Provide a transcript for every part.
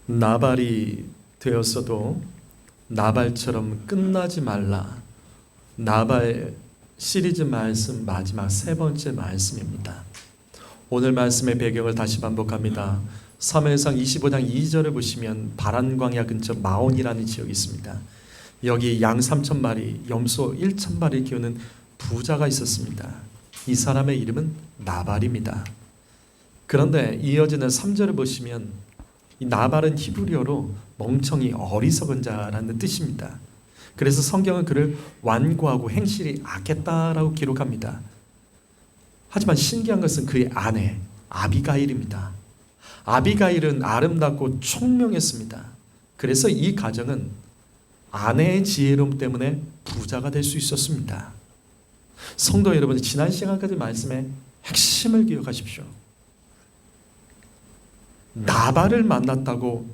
나발이 되었어도 나발처럼 끝나지 말라. 나발 시리즈 말씀 마지막 세 번째 말씀입니다. 오늘 말씀의 배경을 다시 반복합니다. 사무엘상 25장 2절을 보시면 바란광야 근처 마온이라는 지역이 있습니다. 여기 양 3,000마리, 염소 1,000마리 키우는 부자가 있었습니다. 이 사람의 이름은 나발입니다. 그런데 이어지는 3절을 보시면 이 나발은 히브리어로 멍청이, 어리석은 자라는 뜻입니다. 그래서 성경은 그를 완고하고 행실이 악했다라고 기록합니다. 하지만 신기한 것은 그의 아내 아비가일입니다. 아비가일은 아름답고 총명했습니다. 그래서 이 가정은 아내의 지혜로움 때문에 부자가 될 수 있었습니다. 성도 여러분, 지난 시간까지 말씀의 핵심을 기억하십시오. 나발을 만났다고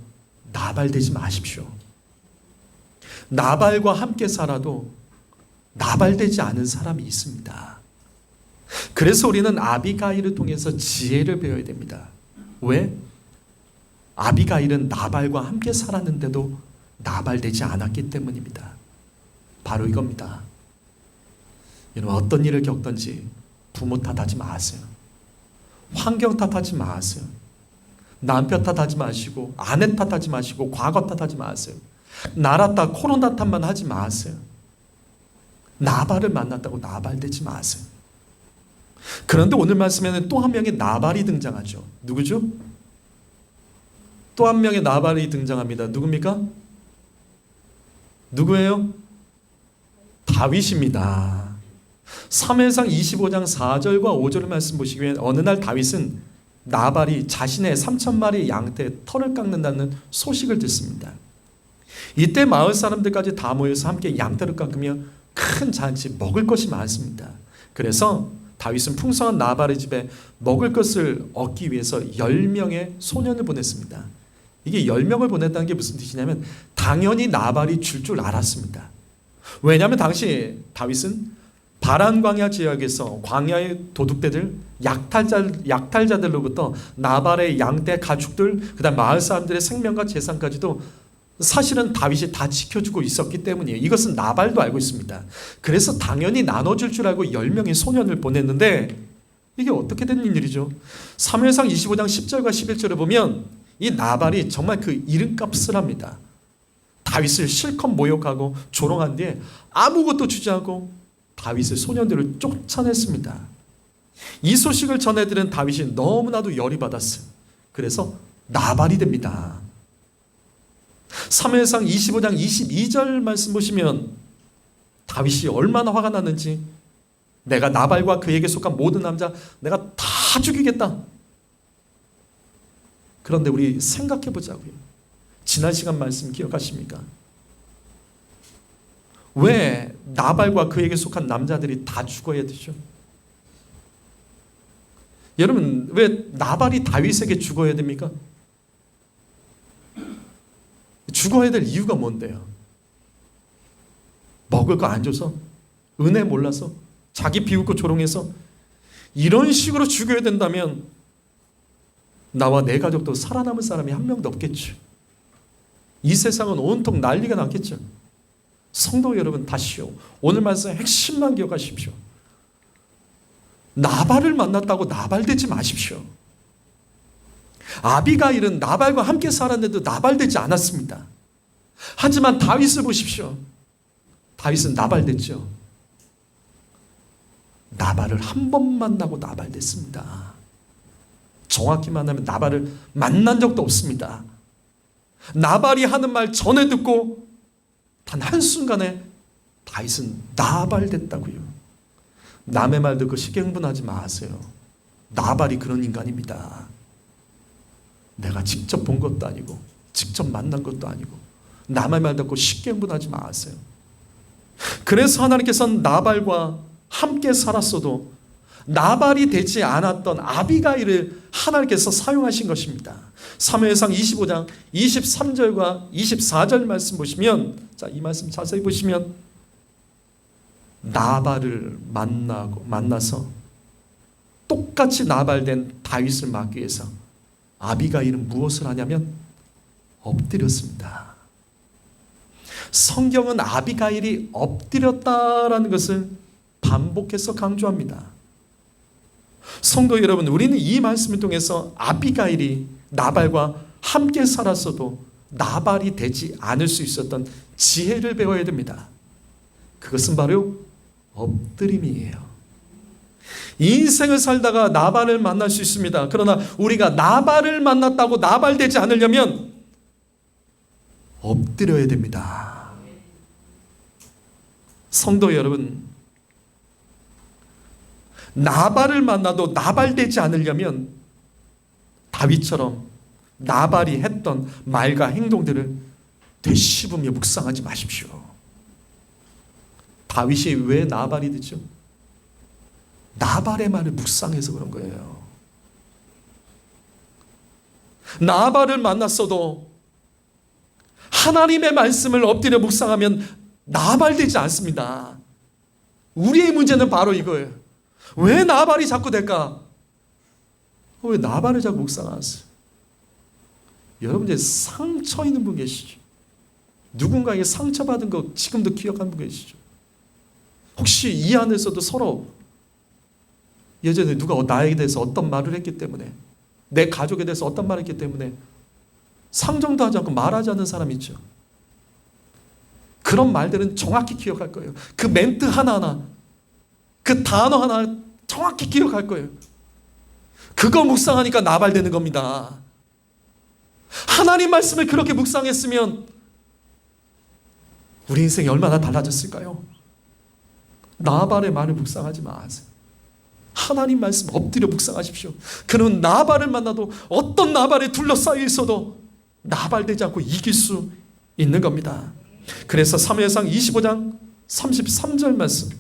나발되지 마십시오. 나발과 함께 살아도 나발되지 않은 사람이 있습니다. 그래서 우리는 아비가일을 통해서 지혜를 배워야 됩니다. 왜? 아비가일은 나발과 함께 살았는데도 나발되지 않았기 때문입니다. 바로 이겁니다. 여러분, 어떤 일을 겪든지 부모 탓하지 마세요. 환경 탓하지 마세요. 남편 탓하지 마시고, 아내 탓하지 마시고, 과거 탓하지 마세요. 나라 탓, 코로나 탓만 하지 마세요. 나발을 만났다고 나발되지 마세요. 그런데 오늘 말씀에는 또 한 명의 나발이 등장하죠. 누구죠? 또 한 명의 나발이 등장합니다. 누굽니까? 누구예요? 다윗입니다. 사무엘상 25장 4절과 5절의 말씀 보시면 어느 날 다윗은 나발이 자신의 3,000마리 양떼의 털을 깎는다는 소식을 듣습니다. 이때 마을 사람들까지 다 모여서 함께 양떼를 깎으며 큰 잔치, 먹을 것이 많습니다. 그래서 다윗은 풍성한 나발의 집에 먹을 것을 얻기 위해서 10명의 소년을 보냈습니다. 이게 10명을 보냈다는 게 무슨 뜻이냐면 당연히 나발이 줄 알았습니다. 왜냐하면 당시 다윗은 바란광야 지역에서 광야의 도둑들, 약탈자들로부터 나발의 양떼 가축들, 그다음 마을 사람들의 생명과 재산까지도 사실은 다윗이 다 지켜주고 있었기 때문이에요. 이것은 나발도 알고 있습니다. 그래서 당연히 나눠줄 줄 알고 10명의 소년을 보냈는데 이게 어떻게 된 일이죠? 사무엘상 25장 10절과 11절을 보면 이 나발이 정말 그 이름값을 합니다. 다윗을 실컷 모욕하고 조롱한 뒤에 아무것도 주지 않고 다윗의 소년들을 쫓아냈습니다. 이 소식을 전해들은 다윗이 너무나도 열이 받았어요. 그래서 나발이 됩니다. 사무엘상 25장 22절 말씀 보시면 다윗이 얼마나 화가 났는지, 내가 나발과 그에게 속한 모든 남자 내가 다 죽이겠다. 그런데 우리 생각해 보자고요. 지난 시간 말씀 기억하십니까? 왜 나발과 그에게 속한 남자들이 다 죽어야 되죠? 여러분, 왜 나발이 다윗에게 죽어야 됩니까? 죽어야 될 이유가 뭔데요? 먹을 거 안 줘서? 은혜 몰라서? 자기 비웃고 조롱해서? 이런 식으로 죽여야 된다면 나와 내 가족도 살아남을 사람이 한 명도 없겠죠. 이 세상은 온통 난리가 났겠죠. 성도 여러분, 다시요, 오늘 말씀의 핵심만 기억하십시오. 나발을 만났다고 나발되지 마십시오. 아비가일은 나발과 함께 살았는데도 나발되지 않았습니다. 하지만 다윗을 보십시오. 다윗은 나발됐죠. 나발을 한 번 만나고 나발됐습니다. 정확히 말하면 나발을 만난 적도 없습니다. 나발이 하는 말 전에 듣고 단 한순간에 다윗은 나발됐다고요. 남의 말 듣고 쉽게 흥분하지 마세요. 나발이 그런 인간입니다. 내가 직접 본 것도 아니고 직접 만난 것도 아니고 남의 말 듣고 쉽게 흥분하지 마세요. 그래서 하나님께서는 나발과 함께 살았어도 나발이 되지 않았던 아비가일을 하나님께서 사용하신 것입니다. 사무엘상 25장 23절과 24절 말씀 보시면, 자, 이 말씀 자세히 보시면 나발을 만나서 똑같이 나발된 다윗을 막기 위해서 아비가일은 무엇을 하냐면 엎드렸습니다. 성경은 아비가일이 엎드렸다라는 것을 반복해서 강조합니다. 성도 여러분, 우리는 이 말씀을 통해서 아비가일이 나발과 함께 살았어도 나발이 되지 않을 수 있었던 지혜를 배워야 됩니다. 그것은 바로 엎드림이에요. 인생을 살다가 나발을 만날 수 있습니다. 그러나 우리가 나발을 만났다고 나발되지 않으려면 엎드려야 됩니다. 성도 여러분, 나발을 만나도 나발되지 않으려면 다윗처럼 나발이 했던 말과 행동들을 되씹으며 묵상하지 마십시오. 다윗이 왜 나발이 됐죠? 나발의 말을 묵상해서 그런 거예요. 나발을 만났어도 하나님의 말씀을 엎드려 묵상하면 나발되지 않습니다. 우리의 문제는 바로 이거예요. 왜 나발이 자꾸 될까? 왜 나발을 자꾸 묵상하세요? 여러분, 이제 상처 있는 분 계시죠? 누군가에게 상처받은 거 지금도 기억하는 분 계시죠? 혹시 이 안에서도 서로 예전에 누가 나에게 대해서 어떤 말을 했기 때문에, 내 가족에 대해서 어떤 말을 했기 때문에 상정도 하지 않고 말하지 않는 사람 있죠. 그런 말들은 정확히 기억할 거예요. 그 멘트 하나하나, 그 단어 하나 정확히 기억할 거예요. 그거 묵상하니까 나발되는 겁니다. 하나님 말씀을 그렇게 묵상했으면 우리 인생이 얼마나 달라졌을까요? 나발의 말을 묵상하지 마세요. 하나님 말씀 엎드려 묵상하십시오. 그는 나발을 만나도 어떤 나발에 둘러싸여 있어도 나발되지 않고 이길 수 있는 겁니다. 그래서 사무엘상 25장 33절 말씀,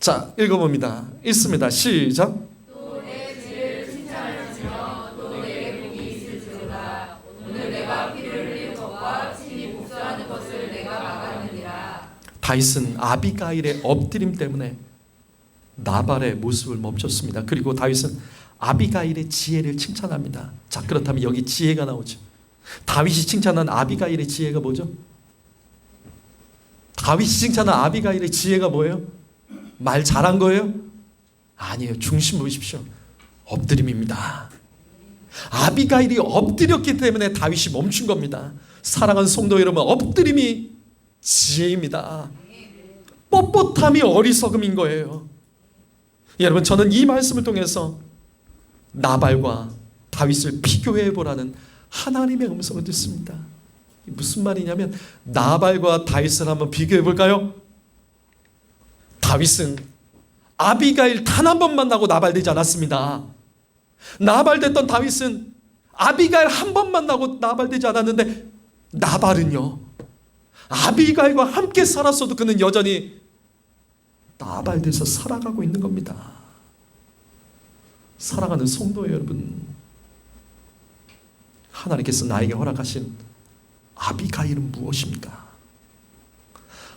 자, 읽어봅니다. 읽습니다. 시작. 또 내 죄를 칭찬하시며 또 내게 복이 있을지로다. 오늘 내가 피를 흘린 것과 친히 복수하는 것을 내가 막았느니라. 다윗은 아비가일의 엎드림 때문에 나발의 모습을 멈췄습니다. 그리고 다윗은 아비가일의 지혜를 칭찬합니다. 자, 그렇다면 여기 지혜가 나오죠. 다윗이 칭찬한 아비가일의 지혜가 뭐죠? 다윗이 칭찬한 아비가일의 지혜가 뭐예요? 말 잘한 거예요? 아니에요. 중심 보십시오. 엎드림입니다. 아비가일이 엎드렸기 때문에 다윗이 멈춘 겁니다. 사랑하는 성도 여러분, 엎드림이 지혜입니다. 뻣뻣함이 어리석음인 거예요. 여러분, 저는 이 말씀을 통해서 나발과 다윗을 비교해 보라는 하나님의 음성을 듣습니다. 무슨 말이냐면, 나발과 다윗을 한번 비교해 볼까요? 다윗은 아비가일 단 한 번 만나고 나발되지 않았습니다. 나발됐던 다윗은 아비가일 한 번 만나고 나발되지 않았는데, 나발은요, 아비가일과 함께 살았어도 그는 여전히 나발돼서 살아가고 있는 겁니다. 사랑하는 성도 여러분, 하나님께서 나에게 허락하신 아비가일은 무엇입니까?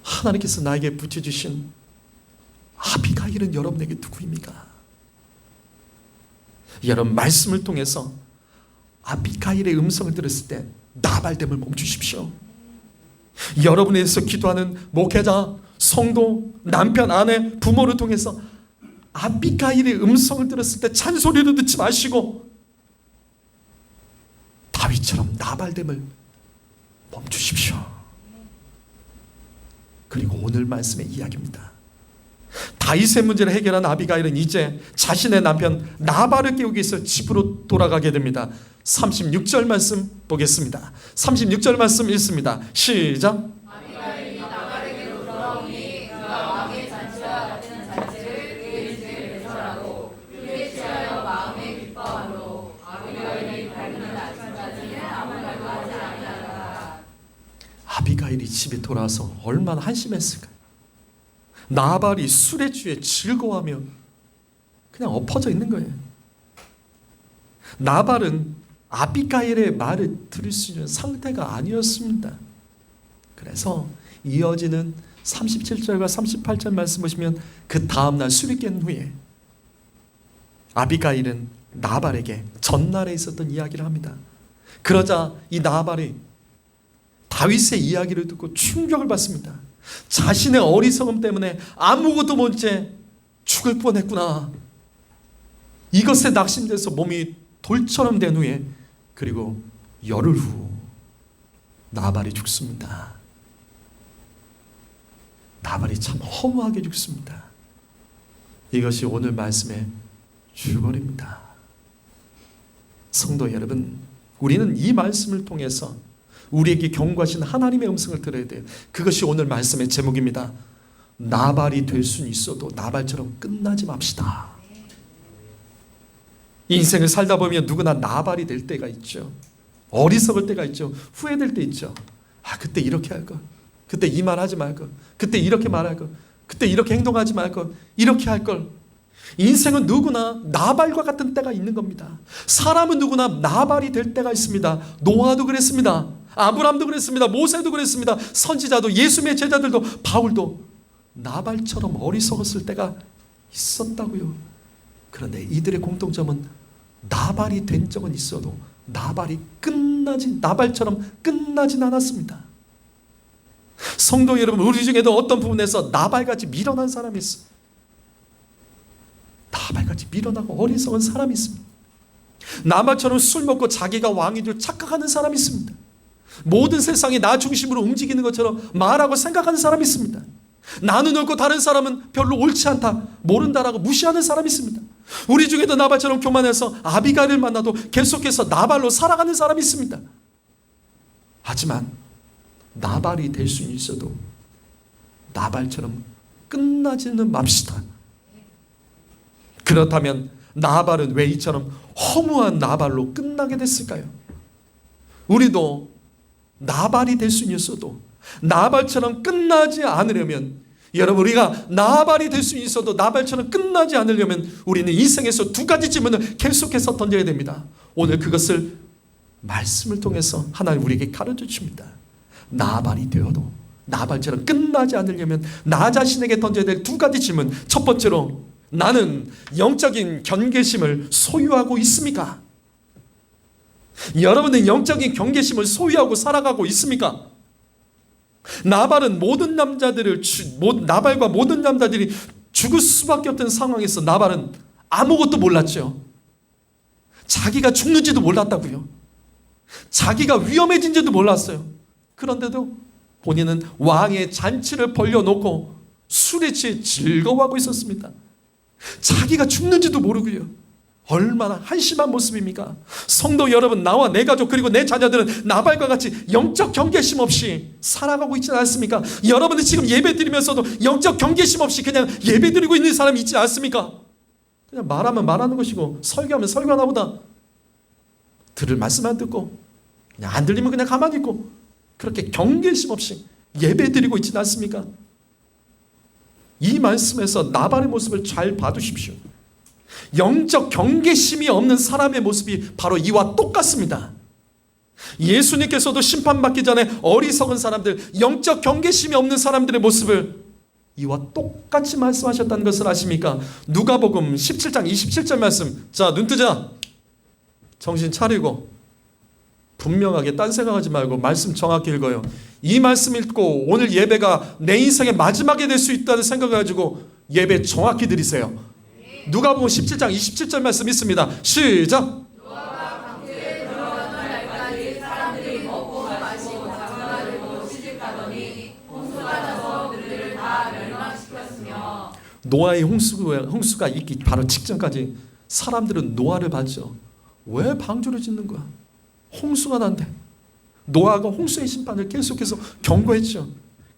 하나님께서 나에게 붙여주신 아비가일은 여러분에게 누구입니까? 여러분, 말씀을 통해서 아비가일의 음성을 들었을 때 나발됨을 멈추십시오. 여러분에 대해서 기도하는 목회자, 성도, 남편, 아내, 부모를 통해서 아비가일의 음성을 들었을 때 잔소리를 듣지 마시고 다윗처럼 나발됨을 멈추십시오. 그리고 오늘 말씀의 이야기입니다. 다윗의 문제를 해결한 아비가일은 이제 자신의 남편 나발을 깨우기 위해서 집으로 돌아가게 됩니다. 36절 말씀 보겠습니다. 36절 말씀 읽습니다. 시작. 아비가일이 나발에게로 돌아오니 그가 왕의 잔치와 같은 잔치를 그의 집에 배설하고 그에 취하여 마음에 기뻐하므로 아비가일이 밝는 아침까지 아무 말도 하지 아니하더라. 아비가일이 집에 돌아와서 얼마나 한심했을까요? 나발이 술에 취해 즐거워하며 그냥 엎어져 있는 거예요. 나발은 아비가일의 말을 들을 수 있는 상태가 아니었습니다. 그래서 이어지는 37절과 38절 말씀 보시면 그 다음날 술이 깬 후에 아비가일은 나발에게 전날에 있었던 이야기를 합니다. 그러자 이 나발이 다윗의 이야기를 듣고 충격을 받습니다. 자신의 어리석음 때문에 아무것도 못 채 죽을 뻔했구나. 이것에 낙심돼서 몸이 돌처럼 된 후에, 그리고 열흘 후 나발이 죽습니다. 나발이 참 허무하게 죽습니다. 이것이 오늘 말씀의 줄거리입니다. 성도 여러분, 우리는 이 말씀을 통해서 우리에게 경고하신 하나님의 음성을 들어야 돼요. 그것이 오늘 말씀의 제목입니다. 나발이 될 수는 있어도 나발처럼 끝나지 맙시다. 인생을 살다 보면 누구나 나발이 될 때가 있죠. 어리석을 때가 있죠. 후회될 때 있죠. 그때 이렇게 할 걸, 그때 이 말 하지 말 걸, 그때 이렇게 말할 걸, 그때 이렇게 행동하지 말 걸, 이렇게 할 걸. 인생은 누구나 나발과 같은 때가 있는 겁니다. 사람은 누구나 나발이 될 때가 있습니다. 노아도 그랬습니다. 아브람도 그랬습니다. 모세도 그랬습니다. 선지자도, 예수님의 제자들도, 바울도 나발처럼 어리석었을 때가 있었다고요. 그런데 이들의 공통점은 나발이 된 적은 있어도 나발처럼 끝나진 않았습니다. 성도 여러분, 우리 중에도 어떤 부분에서 나발같이 밀어난 사람이 있어요. 나발같이 밀어나고 어리석은 사람이 있습니다. 나발처럼 술 먹고 자기가 왕인 줄 착각하는 사람이 있습니다. 모든 세상이 나 중심으로 움직이는 것처럼 말하고 생각하는 사람이 있습니다. 나는 옳고 다른 사람은 별로 옳지 않다, 모른다라고 무시하는 사람이 있습니다. 우리 중에도 나발처럼 교만해서 아비가일을 만나도 계속해서 나발로 살아가는 사람이 있습니다. 하지만 나발이 될 수는 있어도 나발처럼 끝나지는 맙시다. 그렇다면 나발은 왜 이처럼 허무한 나발로 끝나게 됐을까요? 우리도 나발이 될 수는 있어도 나발처럼 끝나지 않으려면, 여러분, 우리가 나발이 될 수 있어도 나발처럼 끝나지 않으려면 우리는 인생에서 두 가지 질문을 계속해서 던져야 됩니다. 오늘 그것을 말씀을 통해서 하나님 우리에게 가르쳐 줍니다. 나발이 되어도 나발처럼 끝나지 않으려면 나 자신에게 던져야 될 두 가지 질문. 첫 번째로, 나는 영적인 경계심을 소유하고 있습니까? 여러분은 영적인 경계심을 소유하고 살아가고 있습니까? 나발과 모든 남자들이 죽을 수밖에 없던 상황에서 나발은 아무것도 몰랐죠. 자기가 죽는지도 몰랐다고요. 자기가 위험해진지도 몰랐어요. 그런데도 본인은 왕의 잔치를 벌려놓고 술에 취해 즐거워하고 있었습니다. 자기가 죽는지도 모르고요. 얼마나 한심한 모습입니까? 성도 여러분, 나와 내 가족 그리고 내 자녀들은 나발과 같이 영적 경계심 없이 살아가고 있지 않습니까? 여러분들 지금 예배 드리면서도 영적 경계심 없이 그냥 예배 드리고 있는 사람이 있지 않습니까? 그냥 말하면 말하는 것이고 설교하면 설교하나 보다. 들을 말씀 안 듣고 그냥 안 들리면 그냥 가만히 있고, 그렇게 경계심 없이 예배 드리고 있지 않습니까? 이 말씀에서 나발의 모습을 잘 봐두십시오. 영적 경계심이 없는 사람의 모습이 바로 이와 똑같습니다. 예수님께서도 심판받기 전에 어리석은 사람들, 영적 경계심이 없는 사람들의 모습을 이와 똑같이 말씀하셨다는 것을 아십니까? 누가복음 17장 27절 말씀. 자, 눈 뜨자. 정신 차리고 분명하게 딴 생각하지 말고 말씀 정확히 읽어요. 이 말씀 읽고 오늘 예배가 내 인생의 마지막이 될 수 있다는 생각을 가지고 예배 정확히 드리세요. 누가복음 17장 27절 말씀 있습니다. 시작. 노아가 방주에 들어가는 날까지 사람들이 먹고 마시고 장가들고 시집가더니 홍수가 나서 그들을 다 멸망시켰으며. 노아의 홍수가 있기 바로 직전까지 사람들은 노아를 봤죠. 왜 방주를 짓는 거야? 홍수가 난대. 노아가 홍수의 심판을 계속해서 경고했죠.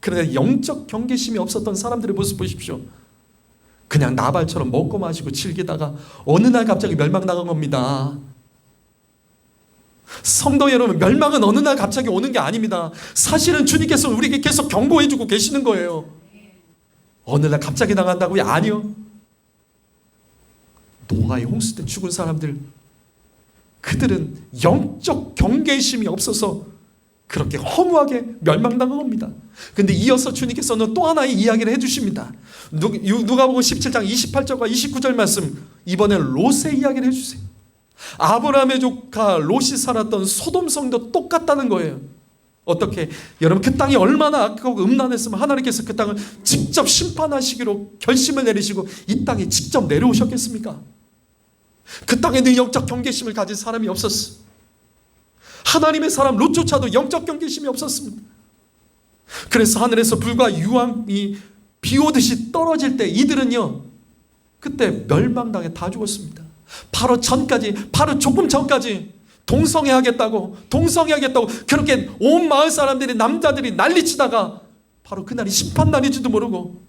그런데 영적 경계심이 없었던 사람들의 모습 보십시오. 그냥 나발처럼 먹고 마시고 즐기다가 어느 날 갑자기 멸망당한 겁니다. 성도 여러분, 멸망은 어느 날 갑자기 오는 게 아닙니다. 사실은 주님께서 우리에게 계속 경고해주고 계시는 거예요. 어느 날 갑자기 당한다고요? 아니요. 노아의 홍수 때 죽은 사람들, 그들은 영적 경계심이 없어서 그렇게 허무하게 멸망당한 겁니다. 근데 이어서 주님께서는 또 하나의 이야기를 해주십니다. 누가복음 17장 28절과 29절 말씀, 이번엔 롯의 이야기를 해주세요. 아브라함의 조카 롯이 살았던 소돔성도 똑같다는 거예요. 어떻게? 여러분, 그 땅이 얼마나 악하고 음란했으면 하나님께서 그 땅을 직접 심판하시기로 결심을 내리시고 이 땅에 직접 내려오셨겠습니까? 그 땅에는 영적 경계심을 가진 사람이 없었어. 하나님의 사람 롯조차도 영적 경계심이 없었습니다. 그래서 하늘에서 불과 유황이 비 오듯이 떨어질 때 이들은요, 그때 멸망당해 다 죽었습니다. 바로 조금 전까지 동성애하겠다고 그렇게 온 마을 사람들이, 남자들이 난리치다가 바로 그날이 심판날인지도 모르고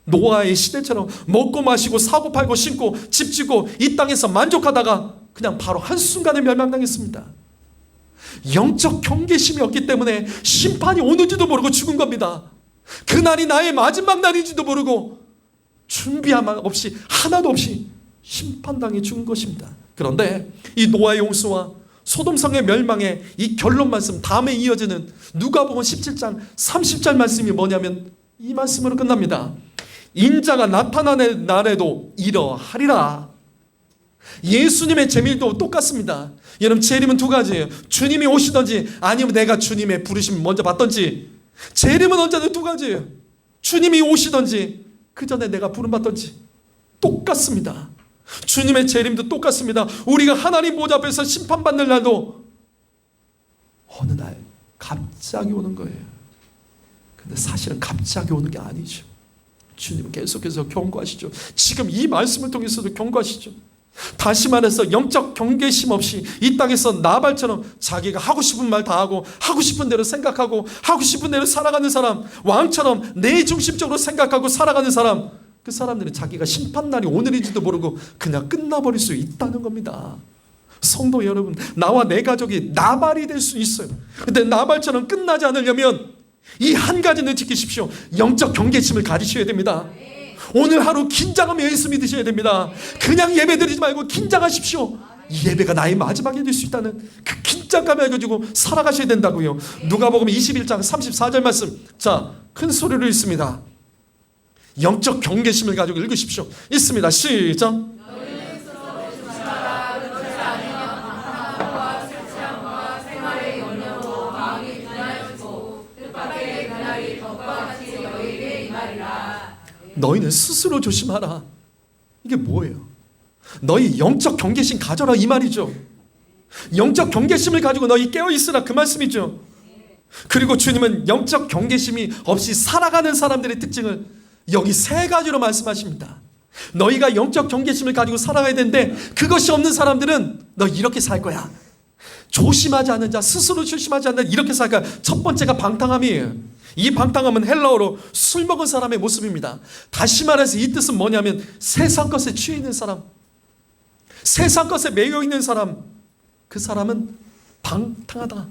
노아의 시대처럼 먹고 마시고 사고 팔고 신고 집 짓고 이 땅에서 만족하다가 그냥 바로 한순간에 멸망당했습니다. 영적 경계심이 없기 때문에 심판이 오는지도 모르고 죽은 겁니다. 그날이 나의 마지막 날인지도 모르고 준비함 없이, 하나도 없이 심판당해 죽은 것입니다. 그런데 이 노아의 용수와 소돔성의 멸망의 이 결론 말씀, 다음에 이어지는 누가복음 17장 30절 말씀이 뭐냐면 이 말씀으로 끝납니다. 인자가 나타나는 날에도 이러하리라. 예수님의 재밀도 똑같습니다. 여러분, 재림은 두 가지예요. 주님이 오시든지 아니면 내가 주님의 부르심 먼저 받든지. 재림은 언제나 두 가지예요. 주님이 오시든지 그 전에 내가 부름받든지. 똑같습니다. 주님의 재림도 똑같습니다. 우리가 하나님 보좌 앞에서 심판받는 날도 어느 날 갑자기 오는 거예요. 근데 사실은 갑자기 오는 게 아니죠. 주님은 계속해서 경고하시죠. 지금 이 말씀을 통해서도 경고하시죠. 다시 말해서 영적 경계심 없이 이 땅에서 나발처럼 자기가 하고 싶은 말 다 하고 하고 싶은 대로 생각하고 하고 싶은 대로 살아가는 사람, 왕처럼 내 중심적으로 생각하고 살아가는 사람, 그 사람들은 자기가 심판날이 오늘인지도 모르고 그냥 끝나버릴 수 있다는 겁니다. 성도 여러분, 나와 내 가족이 나발이 될 수 있어요. 근데 나발처럼 끝나지 않으려면 이 한 가지는 지키십시오. 영적 경계심을 가지셔야 됩니다. 오늘 하루 긴장하며 예수 믿으셔야 됩니다. 그냥 예배 드리지 말고 긴장하십시오. 이 예배가 나의 마지막이 될 수 있다는 그 긴장감을 가지고 살아가셔야 된다고요. 누가복음 21장 34절 말씀, 자, 큰 소리로 읽습니다. 영적 경계심을 가지고 읽으십시오. 읽습니다. 시작. 너희는 스스로 조심하라. 이게 뭐예요? 너희 영적 경계심 가져라, 이 말이죠. 영적 경계심을 가지고 너희 깨어있으라, 그 말씀이죠. 그리고 주님은 영적 경계심이 없이 살아가는 사람들의 특징을 여기 세 가지로 말씀하십니다. 너희가 영적 경계심을 가지고 살아가야 되는데 그것이 없는 사람들은 너 이렇게 살 거야. 조심하지 않는 자, 스스로 조심하지 않는 자, 이렇게 살 거야. 첫 번째가 방탕함이에요. 이 방탕함은 헬라어로 술 먹은 사람의 모습입니다. 다시 말해서 이 뜻은 뭐냐면 세상 것에 취해 있는 사람, 세상 것에 매여 있는 사람, 그 사람은 방탕하다.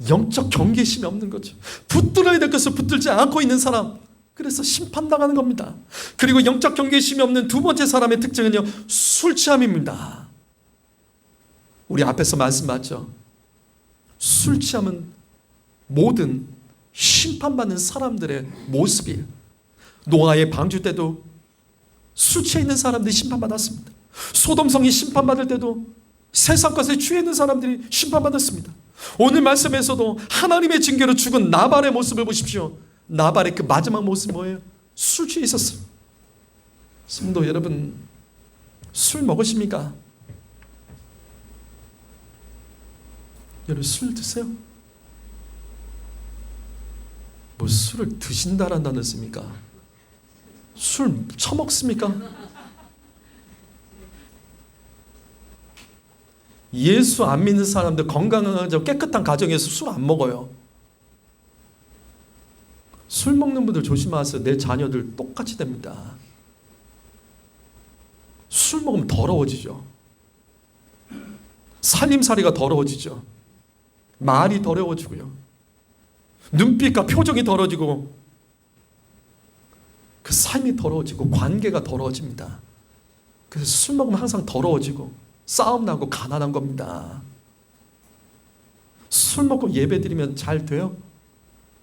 영적 경계심이 없는 거죠. 붙들어야 될 것을 붙들지 않고 있는 사람, 그래서 심판당하는 겁니다. 그리고 영적 경계심이 없는 두 번째 사람의 특징은요, 술 취함입니다. 우리 앞에서 말씀 맞죠? 술 취함은 모든 심판받는 사람들의 모습이에요. 노아의 방주 때도 술 취해 있는 사람들이 심판받았습니다. 소돔성이 심판받을 때도 세상 것에 취해 있는 사람들이 심판받았습니다. 오늘 말씀에서도 하나님의 징계로 죽은 나발의 모습을 보십시오. 나발의 그 마지막 모습이 뭐예요? 술 취해 있었어요. 성도 여러분, 술 먹으십니까? 여러분, 술 드세요? 뭐 술을 드신다라는 단어 씁니까? 술 처먹습니까? 예수 안 믿는 사람들, 건강하고 깨끗한 가정에서 술 안 먹어요. 술 먹는 분들 조심하세요. 내 자녀들 똑같이 됩니다. 술 먹으면 더러워지죠. 살림살이가 더러워지죠. 말이 더러워지고요. 눈빛과 표정이 더러워지고 그 삶이 더러워지고 관계가 더러워집니다. 그래서 술 먹으면 항상 더러워지고 싸움 나고 가난한 겁니다. 술 먹고 예배 드리면 잘 돼요?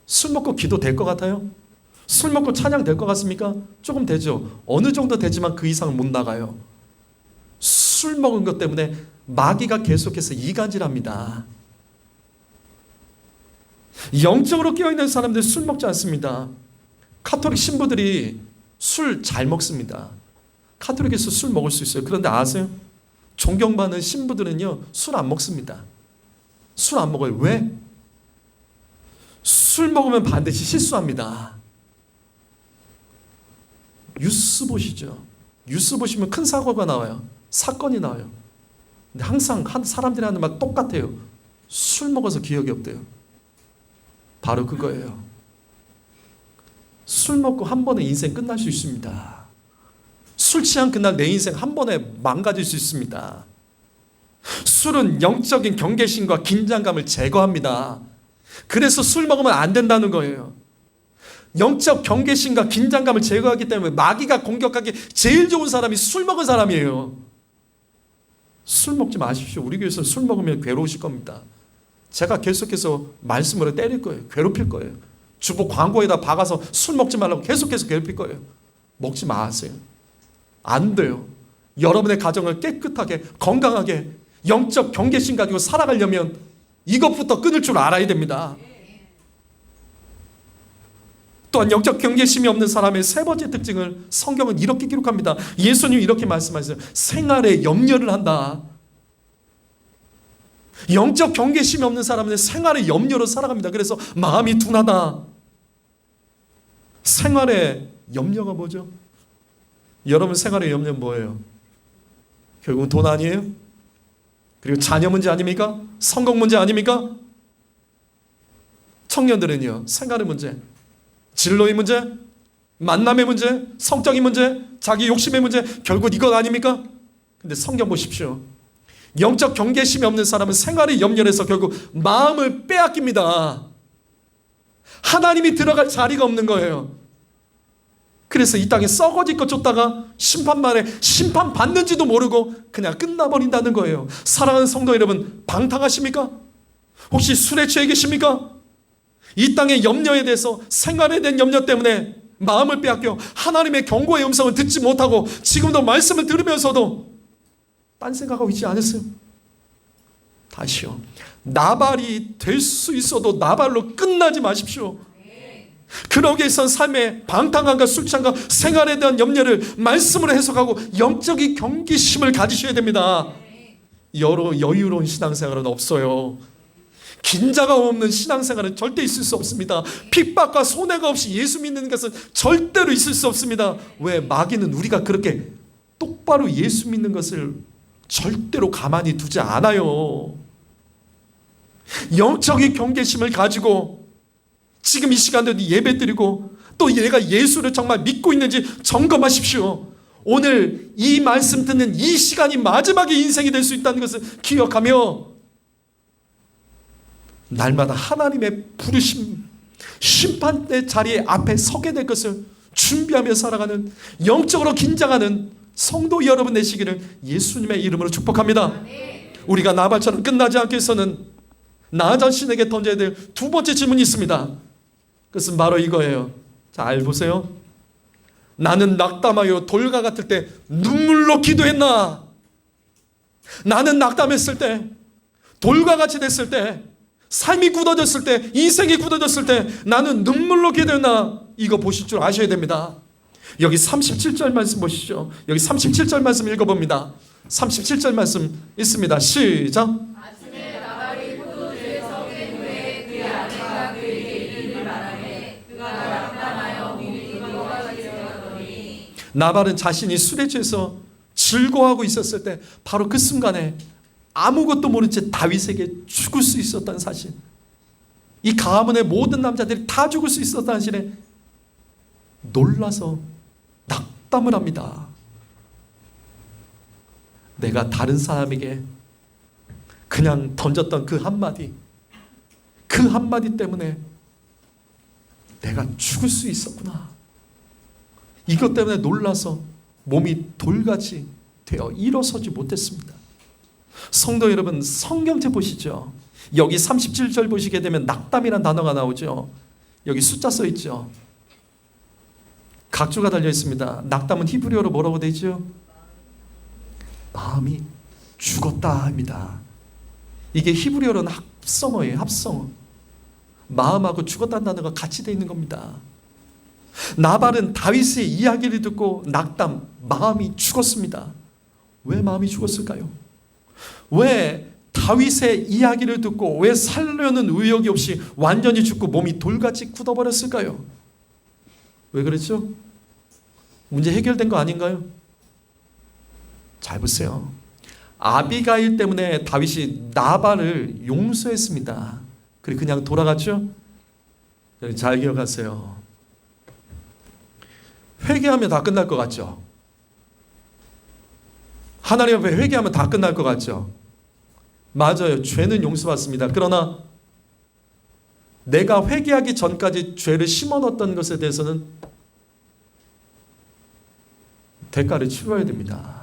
술 먹고 기도 될 것 같아요? 술 먹고 찬양 될 것 같습니까? 조금 되죠. 어느 정도 되지만 그 이상은 못 나가요. 술 먹은 것 때문에 마귀가 계속해서 이간질합니다. 영적으로 깨어있는 사람들 술 먹지 않습니다. 카톨릭 신부들이 술 잘 먹습니다. 카톨릭에서 술 먹을 수 있어요. 그런데 아세요? 존경받는 신부들은요, 술 안 먹습니다. 술 안 먹어요. 왜? 술 먹으면 반드시 실수합니다. 뉴스 보시죠. 뉴스 보시면 큰 사고가 나와요. 사건이 나와요. 근데 항상 사람들이 하는 말 똑같아요. 술 먹어서 기억이 없대요. 바로 그거예요. 술 먹고 한 번에 인생 끝날 수 있습니다. 술 취한 그날 내 인생 한 번에 망가질 수 있습니다. 술은 영적인 경계심과 긴장감을 제거합니다. 그래서 술 먹으면 안 된다는 거예요. 영적 경계심과 긴장감을 제거하기 때문에 마귀가 공격하기 제일 좋은 사람이 술 먹은 사람이에요. 술 먹지 마십시오. 우리 교회에서 술 먹으면 괴로우실 겁니다. 제가 계속해서 말씀으로 때릴 거예요. 괴롭힐 거예요. 주보 광고에다 박아서 술 먹지 말라고 계속해서 괴롭힐 거예요. 먹지 마세요. 안 돼요. 여러분의 가정을 깨끗하게 건강하게 영적 경계심 가지고 살아가려면 이것부터 끊을 줄 알아야 됩니다. 또한 영적 경계심이 없는 사람의 세 번째 특징을 성경은 이렇게 기록합니다. 예수님이 이렇게 말씀하셨어요. 생활에 염려를 한다. 영적 경계심이 없는 사람은 생활에 염려로 살아갑니다. 그래서 마음이 둔하다. 생활에 염려가 뭐죠? 여러분 생활의 염려는 뭐예요? 결국은 돈 아니에요? 그리고 자녀 문제 아닙니까? 성공 문제 아닙니까? 청년들은요, 생활의 문제, 진로의 문제, 만남의 문제, 성적인 문제, 자기 욕심의 문제, 결국 이것 아닙니까? 근데 성경 보십시오. 영적 경계심이 없는 사람은 생활의 염려에서 결국 마음을 빼앗깁니다. 하나님이 들어갈 자리가 없는 거예요. 그래서 이 땅에 썩어질 것 쫓다가 심판만에 심판 받는지도 모르고 그냥 끝나버린다는 거예요. 사랑하는 성도 여러분, 방탕하십니까? 혹시 술에 취해 계십니까? 이 땅의 염려에 대해서, 생활에 대한 염려 때문에 마음을 빼앗겨 하나님의 경고의 음성을 듣지 못하고 지금도 말씀을 들으면서도 딴 생각하고 있지 않으세요? 다시요. 나발이 될 수 있어도 나발로 끝나지 마십시오. 그러기 위해선 삶의 방탕함과 술취함과 생활에 대한 염려를 말씀으로 해석하고 영적인 경계심을 가지셔야 됩니다. 여유로운 신앙생활은 없어요. 긴장감 없는 신앙생활은 절대 있을 수 없습니다. 핍박과 손해가 없이 예수 믿는 것은 절대로 있을 수 없습니다. 왜? 마귀는 우리가 그렇게 똑바로 예수 믿는 것을 절대로 가만히 두지 않아요. 영적인 경계심을 가지고 지금 이 시간에도 예배 드리고 또 내가 예수를 정말 믿고 있는지 점검하십시오. 오늘 이 말씀 듣는 이 시간이 마지막의 인생이 될 수 있다는 것을 기억하며 날마다 하나님의 부르심, 심판대 자리에 앞에 서게 될 것을 준비하며 살아가는 영적으로 긴장하는 성도 여러분 되시기를 예수님의 이름으로 축복합니다. 우리가 나발처럼 끝나지 않기 위해서는 나 자신에게 던져야 될 두 번째 질문이 있습니다. 그것은 바로 이거예요. 잘 보세요. 나는 낙담하여 돌과 같을 때 눈물로 기도했나? 나는 낙담했을 때, 돌과 같이 됐을 때, 삶이 굳어졌을 때, 인생이 굳어졌을 때 나는 눈물로 기도했나? 이거 보실 줄 아셔야 됩니다. 여기 37절 말씀 보시죠. 여기 37절 말씀 읽어봅니다. 37절 말씀 있습니다. 시작. 아침에 나발이 포도주에 섞인 후에 그의 아내가 그에게 이르기를 바라매 그가 낙담하여 몸이 그와 같이 되었더니. 나발은 자신이 술에 취해서 즐거워하고 있었을 때 바로 그 순간에 아무것도 모른 채 다윗에게 죽을 수 있었다는 사실, 이 가문의 모든 남자들이 다 죽을 수 있었다는 사실에 놀라서 낙담을 합니다. 내가 다른 사람에게 그냥 던졌던 그 한마디 때문에 내가 죽을 수 있었구나. 이것 때문에 놀라서 몸이 돌같이 되어 일어서지 못했습니다. 성도 여러분, 성경책 보시죠. 여기 37절 보시게 되면 낙담이란 단어가 나오죠. 여기 숫자 써 있죠. 각주가 달려 있습니다. 낙담은 히브리어로 뭐라고 되죠? 마음이 죽었다 합니다. 이게 히브리어로는 합성어예요. 합성어. 마음하고 죽었다는 단어가 같이 되어 있는 겁니다. 나발은 다윗의 이야기를 듣고 낙담, 마음이 죽었습니다. 왜 마음이 죽었을까요? 왜 다윗의 이야기를 듣고 왜 살려는 의욕이 없이 완전히 죽고 몸이 돌같이 굳어버렸을까요? 왜 그랬죠? 문제 해결된 거 아닌가요? 잘 보세요. 아비가일 때문에 다윗이 나발을 용서했습니다. 그리고 그냥 돌아갔죠? 잘 기억하세요. 회개하면 다 끝날 것 같죠? 하나님 앞에 회개하면 다 끝날 것 같죠? 맞아요. 죄는 용서받습니다. 그러나 내가 회개하기 전까지 죄를 심어놨던 것에 대해서는 대가를 치러야 됩니다.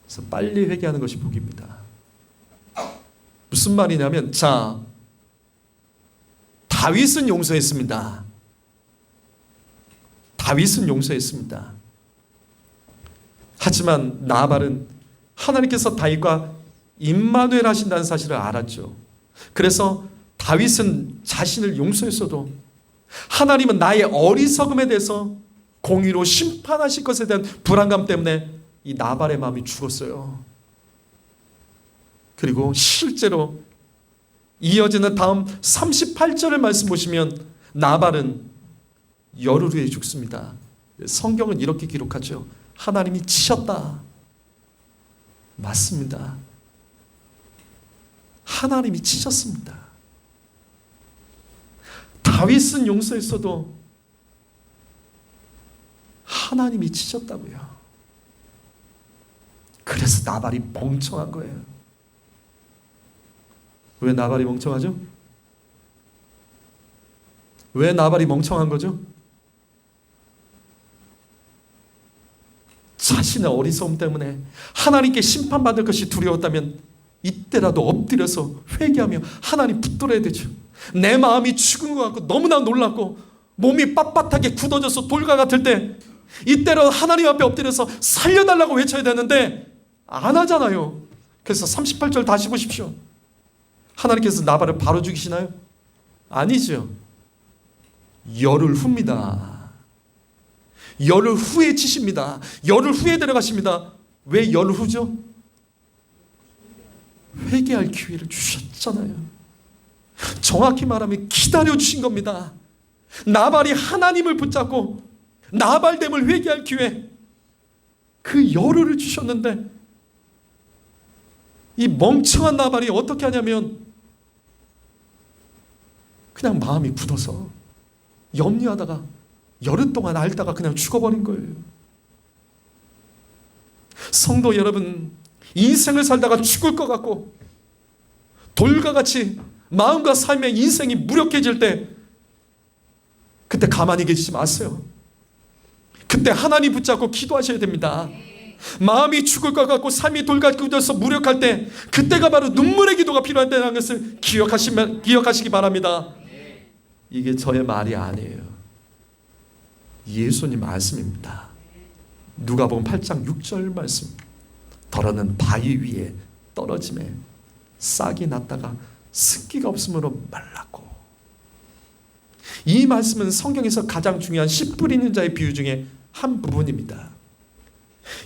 그래서 빨리 회개하는 것이 복입니다. 무슨 말이냐면, 자, 다윗은 용서했습니다. 다윗은 용서했습니다. 하지만 나발은 하나님께서 다윗과 임마누엘 하신다는 사실을 알았죠. 그래서 다윗은 자신을 용서했어도 하나님은 나의 어리석음에 대해서 공의로 심판하실 것에 대한 불안감 때문에 이 나발의 마음이 죽었어요. 그리고 실제로 이어지는 다음 38절의 말씀 보시면 나발은 열흘 후에 죽습니다. 성경은 이렇게 기록하죠. 하나님이 치셨다. 맞습니다. 하나님이 치셨습니다. 다윗은 용서했어도 하나님이 치셨다고요. 그래서 나발이 멍청한 거예요. 왜 나발이 멍청하죠? 왜 나발이 멍청한 거죠? 자신의 어리석음 때문에 하나님께 심판받을 것이 두려웠다면 이때라도 엎드려서 회개하며 하나님 붙들어야 되죠. 내 마음이 죽은 것 같고 너무나 놀랐고 몸이 빳빳하게 굳어져서 돌과 같을 때 이때로 하나님 앞에 엎드려서 살려달라고 외쳐야 되는데 안 하잖아요. 그래서 38절 다시 보십시오. 하나님께서 나발을 바로 죽이시나요? 아니죠. 열흘 후입니다. 열흘 후에 치십니다. 열흘 후에 데려가십니다. 왜 열흘 후죠? 회개할 기회를 주셨잖아요. 정확히 말하면 기다려주신 겁니다. 나발이 하나님을 붙잡고 나발됨을 회개할 기회, 그 열흘을 주셨는데 이 멍청한 나발이 어떻게 하냐면 그냥 마음이 굳어서 염려하다가 열흘 동안 앓다가 그냥 죽어버린 거예요. 성도 여러분, 인생을 살다가 죽을 것 같고 돌과 같이 마음과 삶의 인생이 무력해질 때 그때 가만히 계시지 마세요. 그때 하나님 붙잡고 기도하셔야 됩니다. 마음이 죽을 것 같고 삶이 돌같이 굳어서 무력할 때 그때가 바로 눈물의 기도가 필요하다는 것을 기억하시기 바랍니다. 이게 저의 말이 아니에요. 예수님 말씀입니다. 누가복음 8장 6절 말씀. 더러는 바위 위에 떨어짐에 싹이 났다가 습기가 없으므로 말랐고. 이 말씀은 성경에서 가장 중요한 씨 뿌리는 자의 비유 중에 한 부분입니다.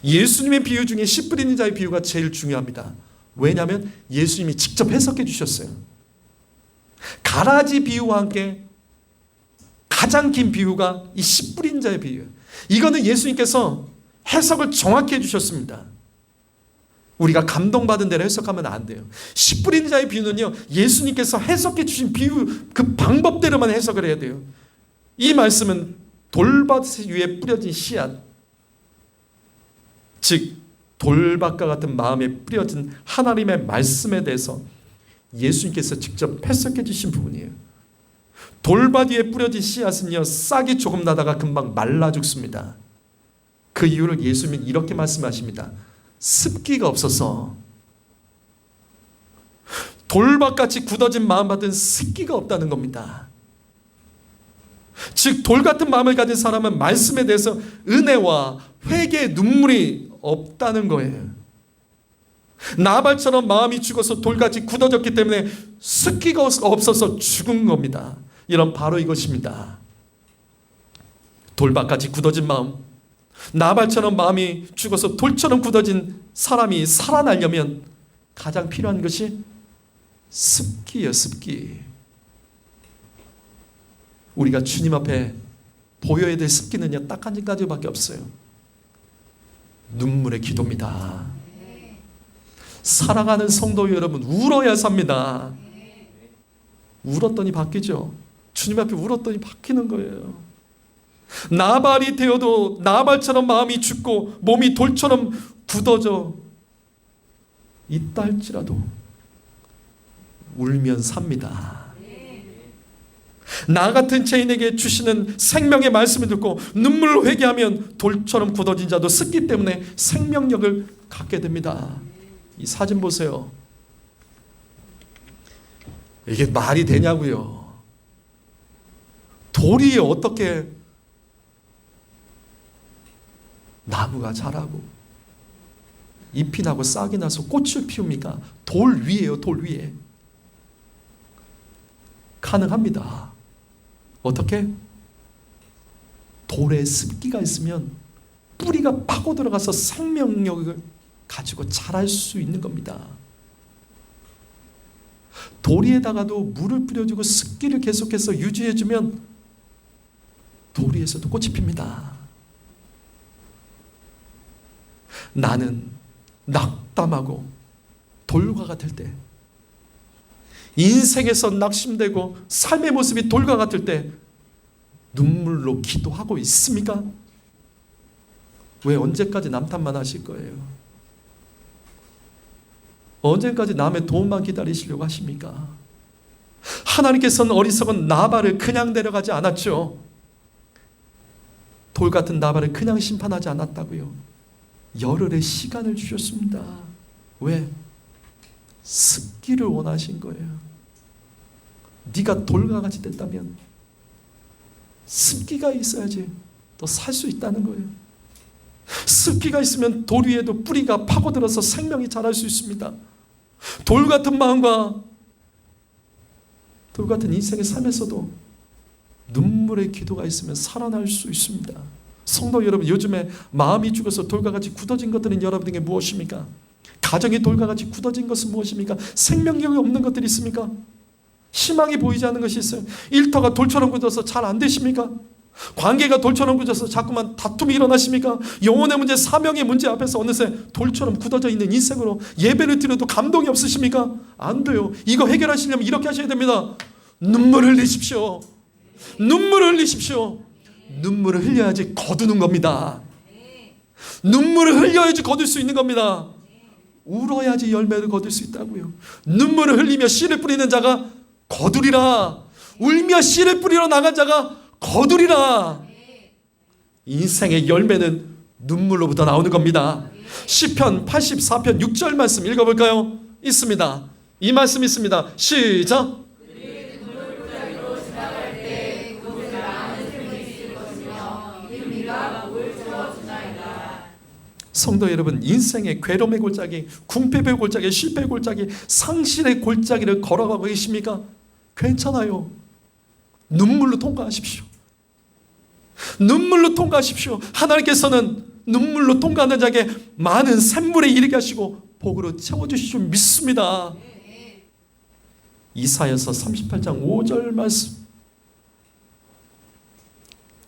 예수님의 비유 중에 씨 뿌리는 자의 비유가 제일 중요합니다. 왜냐하면 예수님이 직접 해석해 주셨어요. 가라지 비유와 함께 가장 긴 비유가 이 씨 뿌린 자의 비유. 이거는 예수님께서 해석을 정확히 해주셨습니다. 우리가 감동받은 대로 해석하면 안 돼요. 씨 뿌린 자의 비유는요, 예수님께서 해석해 주신 비유 그 방법대로만 해석을 해야 돼요. 이 말씀은 돌밭 위에 뿌려진 씨앗, 즉 돌밭과 같은 마음에 뿌려진 하나님의 말씀에 대해서 예수님께서 직접 해석해 주신 부분이에요. 돌밭 위에 뿌려진 씨앗은요, 싹이 조금 나다가 금방 말라 죽습니다. 그 이유를 예수님은 이렇게 말씀하십니다. 습기가 없어서. 돌밭같이 굳어진 마음 받은 습기가 없다는 겁니다. 즉 돌같은 마음을 가진 사람은 말씀에 대해서 은혜와 회개의 눈물이 없다는 거예요. 나발처럼 마음이 죽어서 돌같이 굳어졌기 때문에 습기가 없어서 죽은 겁니다. 이런 바로 이것입니다. 돌밭같이 굳어진 마음, 나발처럼 마음이 죽어서 돌처럼 굳어진 사람이 살아나려면 가장 필요한 것이 습기예요. 습기. 우리가 주님 앞에 보여야 될 습기는요, 딱 한 가지밖에 없어요. 눈물의 기도입니다. 사랑하는 성도 여러분, 울어야 삽니다. 울었더니 바뀌죠. 주님 앞에 울었더니 바뀌는 거예요. 나발이 되어도 나발처럼 마음이 죽고 몸이 돌처럼 굳어져 있다 할지라도 울면 삽니다. 나 같은 죄인에게 주시는 생명의 말씀을 듣고 눈물로 회개하면 돌처럼 굳어진 자도 습기 때문에 생명력을 갖게 됩니다. 이 사진 보세요. 이게 말이 되냐고요. 돌이 어떻게 나무가 자라고 잎이 나고 싹이 나서 꽃을 피웁니까? 돌 위에요. 돌 위에. 가능합니다. 어떻게? 돌에 습기가 있으면 뿌리가 파고 들어가서 생명력을 가지고 자랄 수 있는 겁니다. 돌 위에다가도 물을 뿌려주고 습기를 계속해서 유지해주면 돌 위에서도 꽃이 핍니다. 나는 낙담하고 돌과 같을 때, 인생에서 낙심되고 삶의 모습이 돌과 같을 때 눈물로 기도하고 있습니까? 왜 언제까지 남탓만 하실 거예요? 언제까지 남의 도움만 기다리시려고 하십니까? 하나님께서는 어리석은 나발을 그냥 데려가지 않았죠. 돌 같은 나발을 그냥 심판하지 않았다고요. 열흘의 시간을 주셨습니다. 왜? 습기를 원하신 거예요. 네가 돌과 같이 됐다면 습기가 있어야지 또 살 수 있다는 거예요. 습기가 있으면 돌 위에도 뿌리가 파고들어서 생명이 자랄 수 있습니다. 돌 같은 마음과 돌 같은 인생의 삶에서도 눈물의 기도가 있으면 살아날 수 있습니다. 성도 여러분, 요즘에 마음이 죽어서 돌과 같이 굳어진 것들은 여러분에게 무엇입니까? 가정이 돌과 같이 굳어진 것은 무엇입니까? 생명력이 없는 것들이 있습니까? 희망이 보이지 않는 것이 있어요. 일터가 돌처럼 굳어서 잘 안 되십니까? 관계가 돌처럼 굳어서 자꾸만 다툼이 일어나십니까? 영혼의 문제, 사명의 문제 앞에서 어느새 돌처럼 굳어져 있는 인생으로 예배를 드려도 감동이 없으십니까? 안 돼요. 이거 해결하시려면 이렇게 하셔야 됩니다. 눈물을 흘리십시오. 눈물을 흘리십시오. 눈물을 흘려야지 거두는 겁니다. 눈물을 흘려야지 거둘 수 있는 겁니다. 울어야지 열매를 거둘 수 있다고요. 눈물을 흘리며 씨를 뿌리는 자가 거두리라. 울며 씨를 뿌리러 나간 자가 거두리라. 인생의 열매는 눈물로부터 나오는 겁니다. 시편 84편 6절 말씀 읽어볼까요? 있습니다. 이 말씀 있습니다. 시작. 성도 여러분, 인생의 괴로움의 골짜기, 궁핍의 골짜기, 실패의 골짜기, 상실의 골짜기를 걸어가고 계십니까? 괜찮아요. 눈물로 통과하십시오. 눈물로 통과하십시오. 하나님께서는 눈물로 통과하는 자에게 많은 샘물에 이르게 하시고 복으로 채워주실 줄 믿습니다. 이사야서 38장 5절 말씀.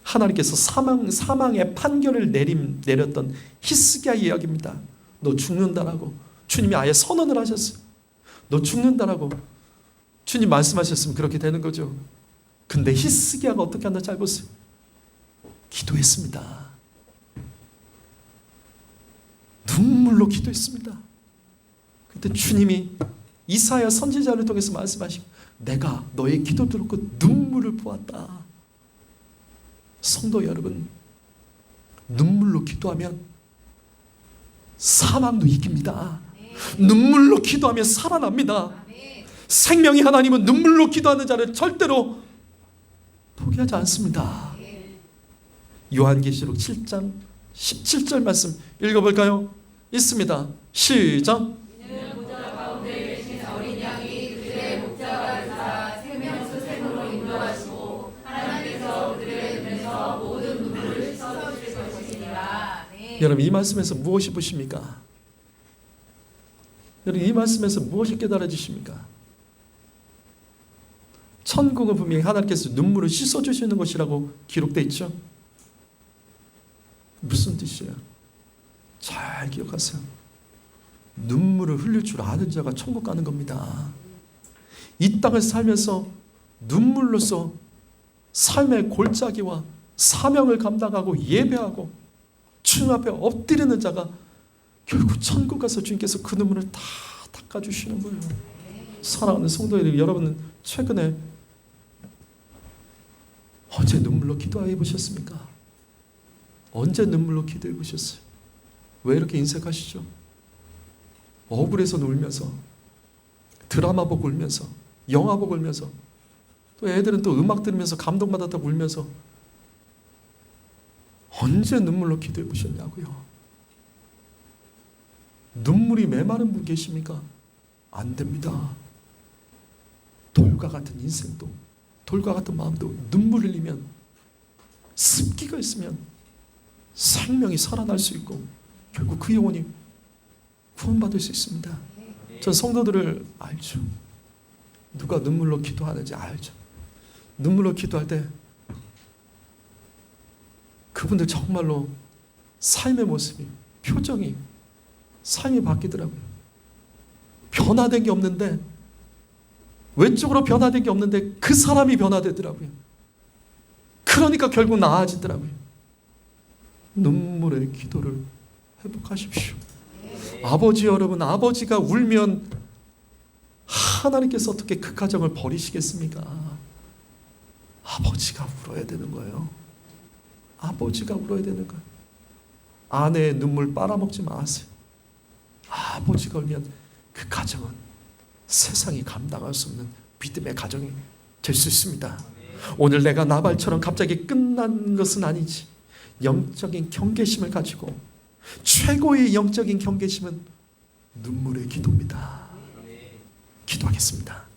하나님께서 사망의 판결을 내렸던 히스기야 이야기입니다. 너 죽는다라고 주님이 아예 선언을 하셨어요. 너 죽는다라고 주님 말씀하셨으면 그렇게 되는 거죠. 근데 히스기야가 어떻게 하나 잘 보세요. 기도했습니다. 눈물로 기도했습니다. 그때 주님이 이사야 선지자를 통해서 말씀하시고 내가 너의 기도 들었고 눈물을 보았다. 성도 여러분, 눈물로 기도하면 사망도 이깁니다. 눈물로 기도하면 살아납니다. 생명이 하나님은 눈물로 기도하는 자를 절대로 포기하지 않습니다. 요한계시록 7장 17절 말씀 읽어볼까요? 있습니다. 시작. 여러분, 이 말씀에서 무엇이 보십니까? 여러분, 이 말씀에서 무엇이 깨달아지십니까? 천국은 분명히 하나님께서 눈물을 씻어주시는 것이라고 기록되어 있죠. 무슨 뜻이에요? 잘 기억하세요. 눈물을 흘릴 줄 아는 자가 천국 가는 겁니다. 이 땅을 살면서 눈물로써 삶의 골짜기와 사명을 감당하고 예배하고 주님 앞에 엎드리는 자가 결국 천국 가서 주님께서 그 눈물을 다 닦아주시는 거예요. 사랑하는 성도들, 여러분은 최근에 언제 눈물로 기도해 보셨습니까? 언제 눈물로 기도해 보셨어요? 왜 이렇게 인색하시죠? 억울해서 울면서, 드라마 보고 울면서, 영화 보고 울면서, 또 애들은 또 음악 들으면서 감동받았다 울면서, 언제 눈물로 기도해 보셨냐고요? 눈물이 메마른 분 계십니까? 안 됩니다. 돌과 같은 인생도, 돌과 같은 마음도 눈물 흘리면, 습기가 있으면 생명이 살아날 수 있고 결국 그 영혼이 구원받을 수 있습니다. 전 성도들을 알죠. 누가 눈물로 기도하는지 알죠. 눈물로 기도할 때 그분들 정말로 삶의 모습이, 표정이, 삶이 바뀌더라고요. 변화된 게 없는데, 외적으로 변화된 게 없는데 그 사람이 변화되더라고요. 그러니까 결국 나아지더라고요. 눈물의 기도를 회복하십시오. 아버지 여러분, 아버지가 울면 하나님께서 어떻게 그 가정을 버리시겠습니까? 아버지가 울어야 되는 거예요. 아버지가 울어야 되는 거예요. 아내의 눈물 빨아먹지 마세요. 아버지가 울면 그 가정은 세상이 감당할 수 없는 믿음의 가정이 될 수 있습니다. 오늘 내가 나발처럼 갑자기 끝난 것은 아니지. 영적인 경계심을 가지고, 최고의 영적인 경계심은 눈물의 기도입니다. 기도하겠습니다.